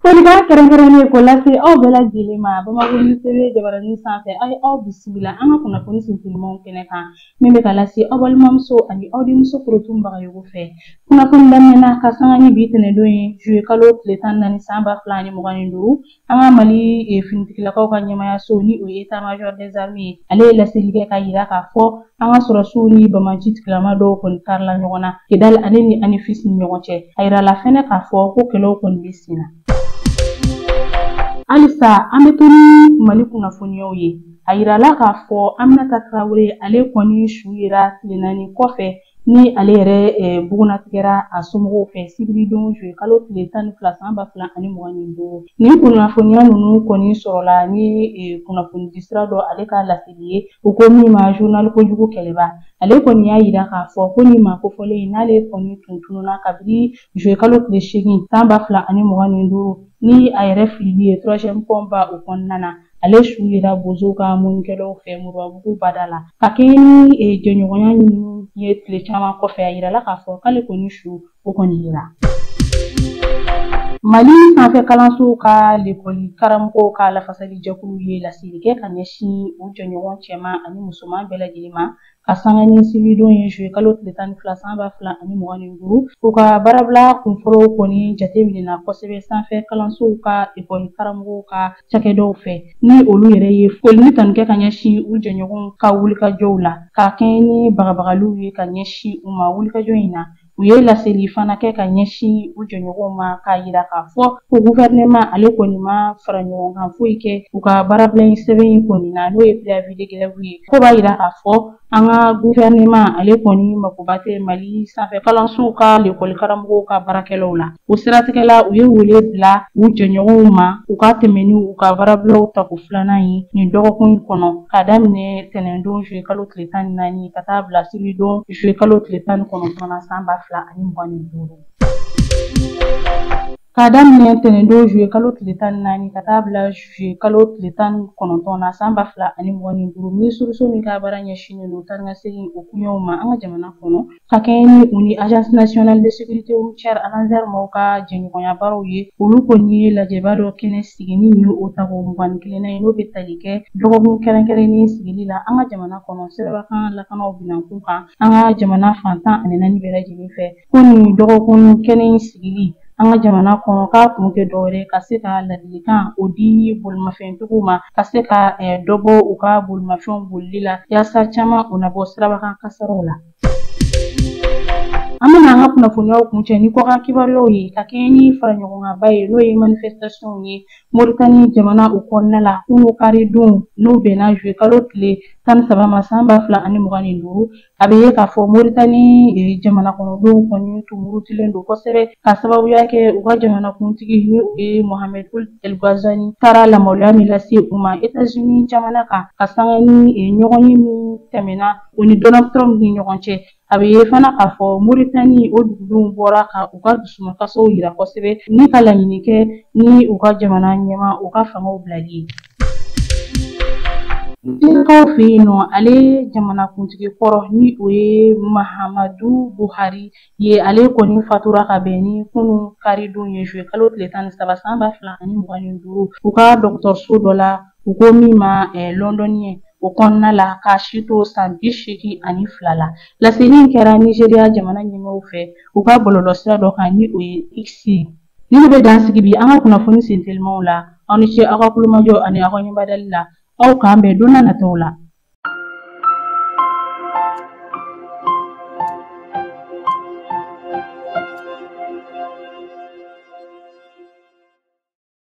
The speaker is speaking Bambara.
Folikan kɛrɛnkɛrɛnnen ko lase aw bɛɛ lajɛlen ma Bamakɔ TV jabaranin sanfɛ a ye aw bisimila an ka kunnafoni sinsinnimanw kɛnɛ kan min bɛ ka lase aw balimamuso ani aw denmuso korotunbagayogo fɛ. Kunnafoni daminɛna ka sanga ni bi tɛnɛndon ye juillet kalo tile 14 san 2025 an ka Mali finitigilakaw ka ɲɛmayaso ni o ye état major des armées ye ale ye laseli kɛ ka yira k'a fɔ an ka sɔrɔsiw ni bamaji tigilama dɔw kɔni karila ɲɔgɔn na Kidali ale ni ANIFIS ni ɲɔgɔn cɛ a yirala fɛnɛ k'a fɔ ko kɛlɛw kɔni bɛ sen na. Halisa an bɛ to ni Mali kunnafoniyaw ye a yirala k'a fɔ Aminata Traoré ale kɔni su yera tile 4 kɔfɛ ni ale yɛrɛ bugunatigɛra a somɔgɔw fɛ sibiridon juillet kalo tile 12 san 2025 ni kunnafoniya ninnu kɔni sɔrɔla ni kunnafoni di sira dɔ ale ka laseli ye u ko min ma journal kojugu kɛlɛba ale kɔni y'a yira k'a fɔ ko ni ma kofɔlen n'ale kɔni tun tununa kabini juillet kalo tile 8 san 2025 ni a yɛrɛ filili ye 3e pomba o kɔnɔna na ale su yera bozow ka munikɛlaw fɛ Moribabugu bada la ka kɛ ni jɛɲɔgɔnya ɲini ye tile caman kɔfɛ a yirala k'a fɔ k'ale kɔni su o kɔni yera. Mali sanfɛ kalansow ka lekɔli karamɔgɔw ka lafasali jɛkulu ye laseli kɛ ka ɲɛsin u jɛɲɔgɔn cɛman ani musoman bɛɛ lajɛlen ma ka sanga ni sibiridon ye juillet kalo tile 12 san 2025 u ka baarabila kunfɔlɔw kɔni jateminɛna kosɛbɛ sanfɛ kalansow ka ekɔli karamɔgɔw ka cakɛdaw fɛ ni olu yɛrɛ ye foli ni tanu kɛ ka ɲɛsin u jɛɲɔgɔn ka wulikajɔw la ka kɛɲɛ ni bagabagaliw ye ka ɲɛsin u ma wulikajɔ in na u ye laseli fana kɛ ka ɲɛsin u jɛɲɔgɔnw ma k'a yira k'a fɔ ko gouvernement ale kɔni ma fara ɲɔgɔn kan foyi kɛ u ka baarabila sɛbɛn in kɔni na n'o ye préavis de grève ye ko b'a yira k'a fɔ an ka gouvernement ale kɔni magoba tɛ Mali sanfɛ kalansow ka lekɔli karamɔgɔw ka baarakɛlaw la o siratigɛ la u ye wele bila u jɛɲɔgɔnw ma u ka tɛmɛ ni u ka baarabilaw tako 2nan ye nin dɔgɔkun in kɔnɔ ka daminɛ tɛnɛndon juillet kalo tile 14 ka taa bila sibiridon juillet kalo tile 19 san 2025 ka daminɛ tɛnɛndon juillet kalo tile 14 ka taa bila juillet kalo tile 19 san 2025 minisiriso min ka baara ɲɛsinnen don taa ni ka segin o kuɲɛw ma an ka jamana kɔnɔ ka kɛɲɛ ni u ni agence nationale de sécurité routière ANASER maaw ka jɛɲɔgɔnya baaraw ye olu kɔni ye lajɛba dɔ kɛnɛ sigi ni nin ye o tako 21 ye n'o bɛ tali kɛ dɔgɔkun kɛrɛnkɛrɛnnen sigili la an ka jamana kɔnɔ sirabakan lakanaw binankun kan an ka jamana fantan ani 4 bɛɛ lajɛlen fɛ ko nin dɔgɔkun kɛnɛ in sigili an ka jamana kɔnɔ k'a kun tɛ dɔwɛrɛ ka se ka ladilikan o di bolimafɛntigiw ma ka se ka dɔ bɔ u ka bolimafɛnw bolili la yaasa caman u na bɔ sirabakan kasaraw la. An bɛna an ka kunnafoniyaw kuncɛ ni kɔkan kibaruyaw ye ka kɛɲɛ ni faraɲɔgɔnkanba ye n'o ye manifestation ye Moritani jamana o kɔnɔna la kunun karidon n'o bɛnna juillet kalo tile 13 ma san 2025 a bɛ ye k'a fɔ Moritani jamana kɔnɔdenw kɔni tun murutilen don kosɛbɛ ka sababuya kɛ u ka jamanakuntigi ni o ye Mohamed Ould El Ghazouani taara lamaloya min lase u ma États-Unis jamana kan ka sanga ni ɲɔgɔn ye min tɛmɛna o ni Donald Trump ni ɲɔgɔn cɛ a bɛ ye fana k'a fɔ Moritani o dugudenw bɔra ka u ka dusumankasaw yira kosɛbɛ ni ka laɲini kɛ ni u ka jamana ɲɛma u ka fangaw bilali ye. Denkaw fɛ yen nɔ ale jamanakuntigi kɔrɔ ni o ye Mahamadu Buhari ye ale kɔni fatura ka bɛn ni kunun karidon ye juillet kalo tile 13 san 2025 u ka dɔgɔtɔrɔso dɔ la u ko min ma lɔndɔniyɛ o kɔnɔna la k'a si to san 82 la laseli in kɛra Nigeriya jamana ɲɛmaaw fɛ u ka bɔlɔlɔsira dɔ kan ni o ye X ni de bɛ dan sigi bi an ka kunnafoni sentelimaw la aw ni ce aw ka kulomajɔ ani aw ka ɲɛbadali la aw k'an bɛn don na nataw la.